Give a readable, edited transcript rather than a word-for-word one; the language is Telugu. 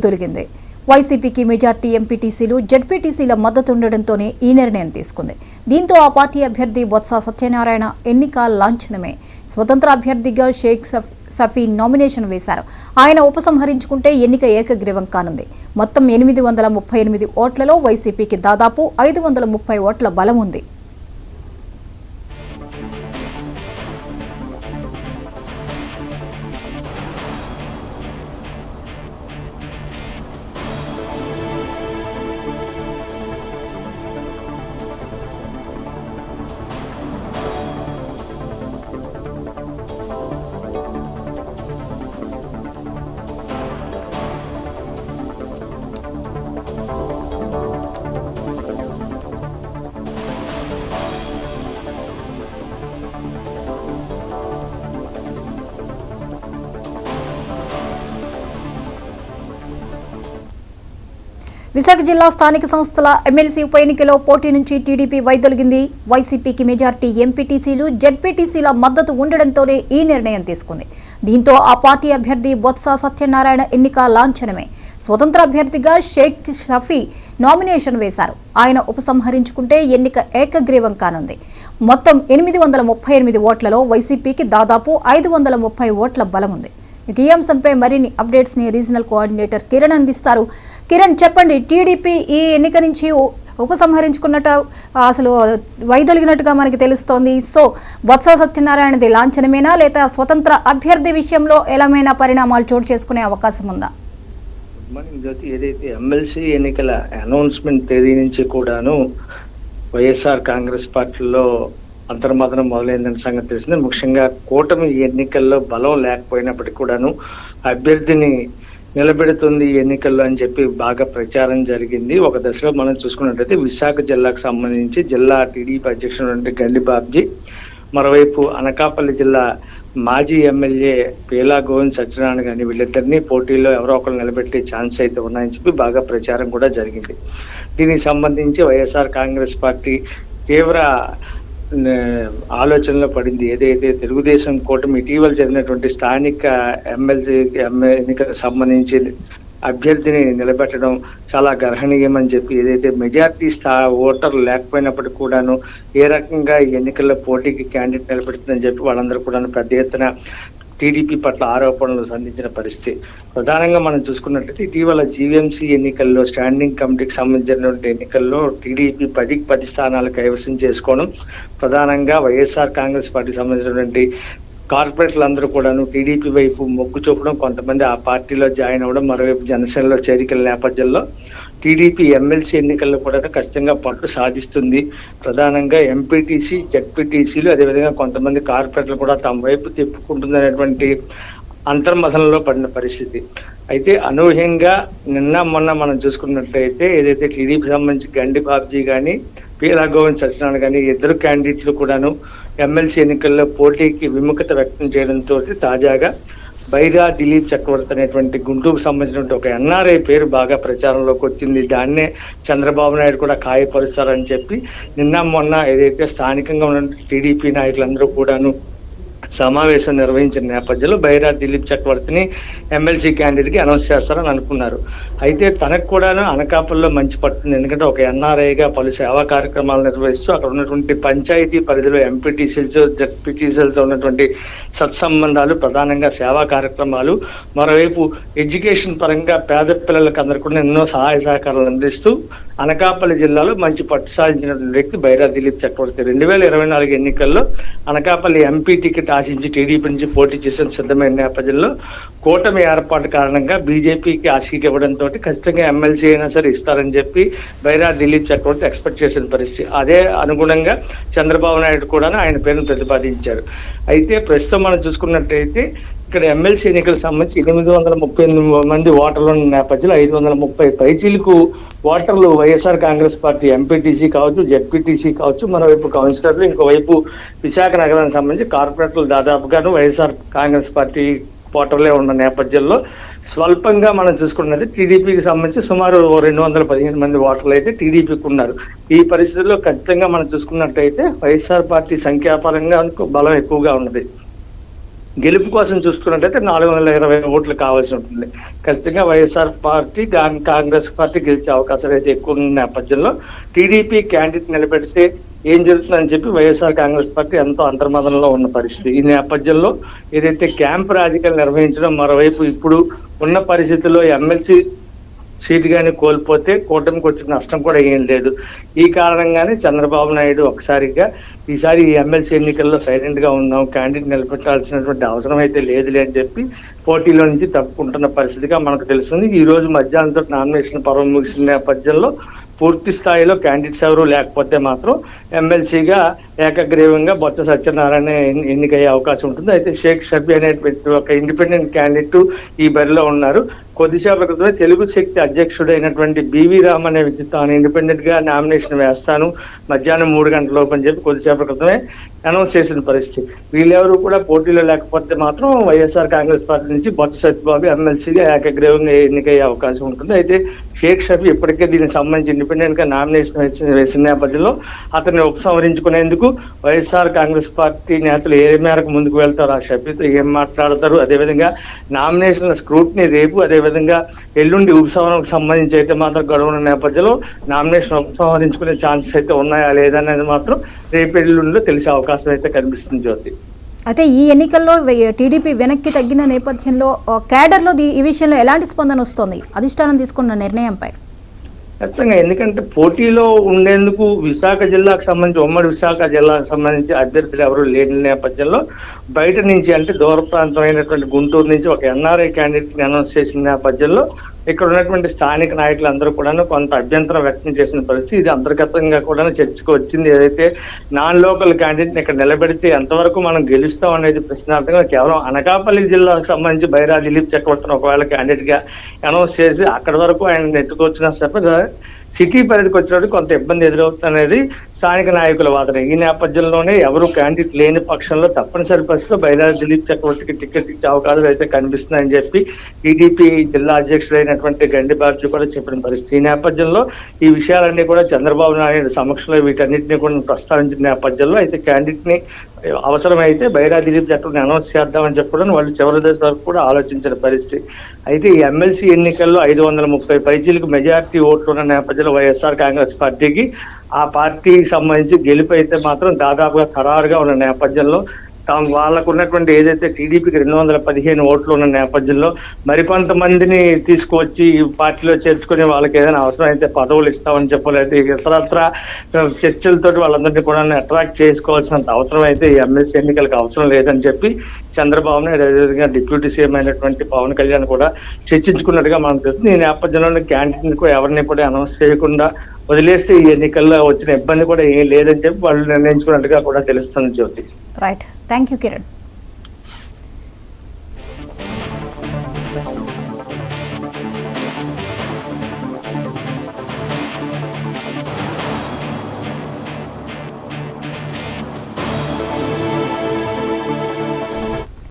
తొలగింది. వైసీపీకి మెజార్టీ ఎంపీటీసీలు జెడ్పీటీసీల మద్దతు ఉండడంతోనే ఈ నిర్ణయం తీసుకుంది. దీంతో ఆ పార్టీ అభ్యర్థి బొత్స సత్యనారాయణ ఎన్నిక లాంఛనమే. స్వతంత్ర అభ్యర్థిగా షేక్ సఫీ నామినేషన్ వేశారు. ఆయన ఉపసంహరించుకుంటే ఎన్నిక ఏకగ్రీవం కానుంది. మొత్తం 838 ఓట్లలో వైసీపీకి దాదాపు 530 ఓట్ల బలం ఉంది. విశాఖ జిల్లా స్థానిక సంస్థల ఎమ్మెల్సీ ఉప ఎన్నికలో పోటీ నుంచి టీడీపీ వైదొలిగింది. వైసీపీకి మెజార్టీ ఎంపీటీసీలు జెడ్పీటీసీల మద్దతు ఉండడంతోనే ఈ నిర్ణయం తీసుకుంది. దీంతో ఆ పార్టీ అభ్యర్థి బొత్స సత్యనారాయణ ఎన్నిక లాంఛనమే. స్వతంత్ర అభ్యర్థిగా షేక్ సఫీ నామినేషన్ వేశారు. ఆయన ఉపసంహరించుకుంటే ఎన్నిక ఏకగ్రీవం కానుంది. మొత్తం 838 ఓట్లలో వైసీపీకి దాదాపు 530 ఓట్ల బలం ఉంది. ఈ అంశంపై మరిన్ని అప్డేట్స్ ని రీజనల్ కోఆర్డినేటర్ కిరణ్ అందిస్తారు. కిరణ్, చెప్పండి, టీడీపీ ఈ ఎన్నిక నుంచి ఉపసంహరించుకున్నట్టు అసలు వైదొలిగినట్టుగా మనకి తెలుస్తోంది. సో బొత్స సత్యనారాయణది లాంఛనమేనా, లేదా స్వతంత్ర అభ్యర్థి విషయంలో ఎలామైనా పరిణామాలు చోటు చేసుకునే అవకాశం ఉందా? ఏదైతే ఎమ్మెల్సీ ఎన్నికల అనౌన్స్మెంట్ తేదీ నుంచి కూడాను వైఎస్ఆర్ కాంగ్రెస్ పార్టీలో అంతర్మదనం మొదలైందని సంగతి తెలిసింది. ముఖ్యంగా కూటమి ఎన్నికల్లో బలం లేకపోయినప్పటికీ కూడాను అభ్యర్థిని నిలబెడుతుంది ఎన్నికల్లో అని చెప్పి బాగా ప్రచారం జరిగింది. ఒక దశలో మనం చూసుకున్నట్టయితే విశాఖ జిల్లాకు సంబంధించి జిల్లా టీడీపీ అధ్యక్షుడు గండి బాబ్జీ, మరోవైపు అనకాపల్లి జిల్లా మాజీ ఎమ్మెల్యే పీలా గోవింద్ సత్యనారాయణ గాని వీళ్ళిద్దరినీ పోటీలో ఎవరో ఒకరు నిలబెట్టే ఛాన్స్ అయితే ఉన్నాయని చెప్పి బాగా ప్రచారం కూడా జరిగింది. దీనికి సంబంధించి వైఎస్ఆర్ కాంగ్రెస్ పార్టీ తీవ్ర ఆలోచనలో పడింది. ఏదైతే తెలుగుదేశం కూటమి ఇటీవల జరిగినటువంటి స్థానిక ఎమ్మెల్సీ ఎన్నికలకు సంబంధించి అభ్యర్థిని నిలబెట్టడం చాలా గర్హనీయమని చెప్పి, ఏదైతే మెజార్టీ ఓటర్లు లేకపోయినప్పటికీ కూడాను ఏ రకంగా ఈ ఎన్నికల్లో పోటీకి క్యాండిడేట్ నిలబెడుతుందని చెప్పి వాళ్ళందరూ కూడా పెద్ద ఎత్తున టీడీపీ పట్ల ఆరోపణలు సంధించిన పరిస్థితి. ప్రధానంగా మనం చూసుకున్నట్లయితే ఇటీవల జీవీఎంసీ ఎన్నికల్లో స్టాండింగ్ కమిటీకి సంబంధించినటువంటి ఎన్నికల్లో టీడీపీ 10 స్థానాలు కైవసం చేసుకోవడం, ప్రధానంగా వైఎస్ఆర్ కాంగ్రెస్ పార్టీకి సంబంధించినటువంటి కార్పొరేట్లు అందరూ కూడాను టీడీపీ వైపు మొగ్గు చూపడం, కొంతమంది ఆ పార్టీలో జాయిన్ అవ్వడం, మరోవైపు జనసేనలో చేరికల నేపథ్యంలో టీడీపీ ఎమ్మెల్సీ ఎన్నికల్లో కూడా ఖచ్చితంగా పట్టు సాధిస్తుంది. ప్రధానంగా ఎంపీటీసీ జెడ్పీటీసీలు అదేవిధంగా కొంతమంది కార్పొరేట్లు కూడా తమ వైపు తిప్పుకుంటుందనేటువంటి అంతర్మథనంలో పడిన పరిస్థితి. అయితే అనూహ్యంగా నిన్న మొన్న మనం చూసుకున్నట్లయితే ఏదైతే టీడీపీకి సంబంధించి గండి బాబ్జీ కానీ పీలా గోవింద్ సత్యనారాయణ కానీ ఇద్దరు క్యాండిడేట్లు కూడాను ఎమ్మెల్సీ ఎన్నికల్లో పోటీకి విముఖత వ్యక్తం చేయడంతో తాజాగా బైరా దిలీప్ చక్రవర్తి అనేటువంటి గుంటూరుకు సంబంధించినటువంటి ఒక ఎన్ఆర్ఐ పేరు బాగా ప్రచారంలోకి వచ్చింది. దాన్నే చంద్రబాబు నాయుడు కూడా ఖాయపరుస్తారని చెప్పి నిన్న మొన్న ఏదైతే స్థానికంగా ఉన్న టీడీపీ నాయకులందరూ కూడాను సమావేశం నిర్వహించిన నేపథ్యంలో బైరా దిలీప్ చక్రవర్తిని ఎమ్మెల్సీ క్యాండిడేట్కి అనౌన్స్ చేస్తారని అనుకున్నారు. అయితే తనకు కూడాను అనకాపల్లిలో మంచి పడుతుంది. ఎందుకంటే ఒక ఎన్ఆర్ఐగా పలు సేవా కార్యక్రమాలు నిర్వహిస్తూ అక్కడ ఉన్నటువంటి పంచాయతీ పరిధిలో ఎంపీటీసీలతో జెడ్పీటీసీలతో ఉన్నటువంటి సత్సంబంధాలు, ప్రధానంగా సేవా కార్యక్రమాలు, మరోవైపు ఎడ్యుకేషన్ పరంగా పేద పిల్లలకు అందరికీ కూడా ఎన్నో సహాయ సహకారాలు అందిస్తూ అనకాపల్లి జిల్లాలో మంచి పట్టు సాధించినటువంటి వ్యక్తి బైరా దిలీప్ చక్రవర్తి. 2024 ఎన్నికల్లో అనకాపల్లి ఎంపీ టికెట్ ఆశించి టీడీపీ నుంచి పోటీ చేసిన సిద్ధమైన నేపథ్యంలో కూటమి ఏర్పాటు కారణంగా బీజేపీకి ఆ సీట్ ఇవ్వడంతో ఖచ్చితంగా ఎమ్మెల్సీ అయినా సరే ఇస్తారని చెప్పి బైరా దిలీప్ చక్రవర్తి ఎక్స్పెక్ట్ చేసిన పరిస్థితి. అదే అనుగుణంగా చంద్రబాబు నాయుడు కూడా ఆయన పేరును ప్రతిపాదించారు. అయితే ప్రస్తుతం మనం చూసుకున్నట్టయితే ఇక్కడ ఎమ్మెల్సీ ఎన్నికలకు సంబంధించి 838 మంది ఓటర్లు ఉన్న నేపథ్యంలో 530 పైచీలకు ఓటర్లు వైఎస్ఆర్ కాంగ్రెస్ పార్టీ ఎంపీటీసీ కావచ్చు, జెడ్పీటీసీ కావచ్చు, మరోవైపు కౌన్సిలర్లు, ఇంకోవైపు విశాఖ నగరానికి సంబంధించి కార్పొరేటర్లు దాదాపుగాను వైఎస్ఆర్ కాంగ్రెస్ పార్టీ ఓటర్లే ఉన్న నేపథ్యంలో స్వల్పంగా మనం చూసుకున్నది టీడీపీకి సంబంధించి సుమారు 215 మంది ఓటర్లు అయితే టీడీపీకి ఉన్నారు. ఈ పరిస్థితుల్లో ఖచ్చితంగా మనం చూసుకున్నట్టయితే వైఎస్ఆర్ పార్టీ సంఖ్యాపరంగా బలం ఎక్కువగా ఉన్నది. గెలుపు కోసం చూసుకున్నట్లయితే 420 ఓట్లు కావాల్సి ఉంటుంది. ఖచ్చితంగా వైఎస్ఆర్ పార్టీ కాంగ్రెస్ పార్టీ గెలిచే అవకాశాలు అయితే ఎక్కువ ఉన్న నేపథ్యంలో టీడీపీ క్యాండిడేట్ నిలబెడితే ఏం జరుగుతుందని చెప్పి వైఎస్ఆర్ కాంగ్రెస్ పార్టీ ఎంతో అంతర్మదనంలో ఉన్న పరిస్థితి. ఈ నేపథ్యంలో ఏదైతే క్యాంప్ రాజకీయాలు నిర్వహించడం, మరోవైపు ఇప్పుడు ఉన్న పరిస్థితుల్లో ఎమ్మెల్సీ సీటు కానీ కోల్పోతే కూటమికి వచ్చిన నష్టం కూడా ఏం లేదు. ఈ కారణంగానే చంద్రబాబు నాయుడు ఒకసారిగా ఈసారి ఈ ఎమ్మెల్సీ ఎన్నికల్లో సైలెంట్ గా ఉన్నాం, క్యాండిడేట్ నిలబెట్టాల్సినటువంటి అవసరం అయితే లేదులే అని చెప్పి పోటీలో నుంచి తప్పుకుంటున్న పరిస్థితిగా మనకు తెలుస్తుంది. ఈ రోజు మధ్యాహ్నంతో నామినేషన్ పర్వం ముగిసిన నేపథ్యంలో పూర్తి స్థాయిలో క్యాండిడేట్స్ ఎవరు లేకపోతే మాత్రం ఎమ్మెల్సీగా ఏకగ్రీవంగా బొత్స సత్యనారాయణ ఎన్నికయ్యే అవకాశం ఉంటుంది. అయితే షేక్ షఫీ అనేటువంటి ఒక ఇండిపెండెంట్ క్యాండిడేట్ ఈ బరిలో ఉన్నారు. కొద్దిసేపటి క్రితమే తెలుగు శక్తి అధ్యక్షుడైనటువంటి బివి రామ్ అనే వ్యక్తి తాను ఇండిపెండెంట్ గా నామినేషన్ వేస్తాను మధ్యాహ్నం 3 గంటల లోపు అని చెప్పి కొద్దిసేపటి క్రితమే అనౌన్స్ చేసిన పరిస్థితి. వీళ్ళెవరు కూడా పోటీలో లేకపోతే మాత్రం వైఎస్ఆర్ కాంగ్రెస్ పార్టీ నుంచి బొత్స సత్యబాబు ఎమ్మెల్సీగా ఏకగ్రీవంగా ఎన్నికయ్యే అవకాశం ఉంటుంది. అయితే షేక్ షఫీ ఇప్పటికే దీనికి సంబంధించి ఇండిపెండెంట్ గా నామినేషన్ వేసిన నేపథ్యంలో అతన్ని ఉపసంహరించుకునేందుకు వైఎస్ఆర్ కాంగ్రెస్ పార్టీ నేతలు ఏ మేరకు ముందుకు వెళ్తారు, ఆ షఫీతో ఏం మాట్లాడతారు, అదేవిధంగా నామినేషన్ల స్క్రూటినీ రేపు, అదేవిధంగా ఎల్లుండి ఉపసంహరణకు సంబంధించి అయితే మాత్రం గడువున్న నేపథ్యంలో నామినేషన్ ఉపసంహరించుకునే ఛాన్సెస్ అయితే ఉన్నాయా లేదా అనేది మాత్రం రేపు ఎల్లుండిలో తెలిసే అవకాశం అయితే కనిపిస్తుంది. జ్యోతి, అయితే ఈ ఎన్నికల్లో టీడీపీ వెనక్కి తగ్గిన నేపథ్యంలో క్యాడర్లో ఈ విషయంలో ఎలాంటి స్పందన వస్తుంది అధిష్టానం తీసుకున్న నిర్ణయంపై? ఖచ్చితంగా, ఎందుకంటే పోటీలో ఉండేందుకు విశాఖ జిల్లాకు సంబంధించి, ఉమ్మడి విశాఖ జిల్లాకు సంబంధించి అభ్యర్థులు ఎవరు లేని నేపథ్యంలో బయట నుంచి అంటే దూర ప్రాంతమైనటువంటి గుంటూరు నుంచి ఒక ఎన్ఆర్ఐ క్యాండిడేట్ అనౌన్స్ చేసిన నేపథ్యంలో ఇక్కడ ఉన్నటువంటి స్థానిక నాయకులందరూ కూడా కొంత అభ్యంతరం వ్యక్తం చేసిన పరిస్థితి. ఇది అంతర్గతంగా కూడా చర్చకు వచ్చింది. ఏదైతే నాన్ లోకల్ క్యాండిడేట్ ఇక్కడ నిలబెడితే ఎంతవరకు మనం గెలుస్తాం అనేది ప్రశ్నార్థంగా కేవలం అనకాపల్లి జిల్లాకు సంబంధించి బైరా దిలీప్ చక్రవర్తిని ఒకవేళ క్యాండిడేట్ గా అనౌన్స్ చేసి అక్కడి వరకు ఆయన నెట్టుకొచ్చినా సరే సిటీ పరిధికి వచ్చినప్పుడు కొంత ఇబ్బంది ఎదురవుతుంది అనేది స్థానిక నాయకుల వాదన. ఈ నేపథ్యంలోనే ఎవరు క్యాండిడేట్ లేని పక్షంలో తప్పనిసరి పరిస్థితిలో బైరా దిలీప్ చక్రవర్తికి టికెట్ ఇచ్చే అవకాశాలు అయితే కనిపిస్తున్నాయని చెప్పి టీడీపీ జిల్లా అధ్యక్షుడైనటువంటి గండి బాబ్జీ కూడా చెప్పిన పరిస్థితి. ఈ నేపథ్యంలో ఈ విషయాలన్నీ కూడా చంద్రబాబు నాయుడు సమక్షంలో వీటన్నిటిని కూడా ప్రస్తావించిన నేపథ్యంలో అయితే క్యాండిడేట్ ని అవసరమైతే బైరా దిలీప్ చక్రవర్తిని అనౌన్స్ చేద్దామని చెప్పడం వాళ్ళు చివరి దశ వరకు కూడా ఆలోచించిన పరిస్థితి. అయితే ఈ ఎమ్మెల్సీ ఎన్నికల్లో 530 పైచీలకు మెజారిటీ ఓట్లు ఉన్న నేపథ్యంలో వైఎస్ఆర్ కాంగ్రెస్ పార్టీకి ఆ పార్టీకి సంబంధించి గెలుపు అయితే మాత్రం దాదాపుగా ఖరారుగా ఉన్న నేపథ్యంలో వాళ్ళకు ఉన్నటువంటి ఏదైతే టీడీపీకి 215 ఓట్లు ఉన్న నేపథ్యంలో మరికొంతమందిని తీసుకువచ్చి ఈ పార్టీలో చేర్చుకుని వాళ్ళకి ఏదైనా అవసరం అయితే పదవులు ఇస్తామని చెప్పలేదు. ఇతరత్ర చర్చలతోటి వాళ్ళందరినీ కూడా అట్రాక్ట్ చేసుకోవాల్సినంత అవసరం అయితే ఈ ఎమ్మెల్సీ ఎన్నికలకు అవసరం లేదని చెప్పి చంద్రబాబు నాయుడు అదేవిధంగా డిప్యూటీ సీఎం అయినటువంటి పవన్ కళ్యాణ్ కూడా చర్చించుకున్నట్టుగా మనకు తెలుస్తుంది. ఈ నేపథ్యంలో క్యాండిడేట్ కూడా ఎవరిని కూడా అనౌన్స్ చేయకుండా వదిలేస్తే ఈ ఎన్నికల్లో వచ్చిన ఇబ్బంది కూడా ఏం లేదని చెప్పి వాళ్ళు నిర్ణయించుకున్నట్టుగా కూడా తెలుస్తుంది. జ్యోతి, రైట్, థ్యాంక్ యూ కిరణ్.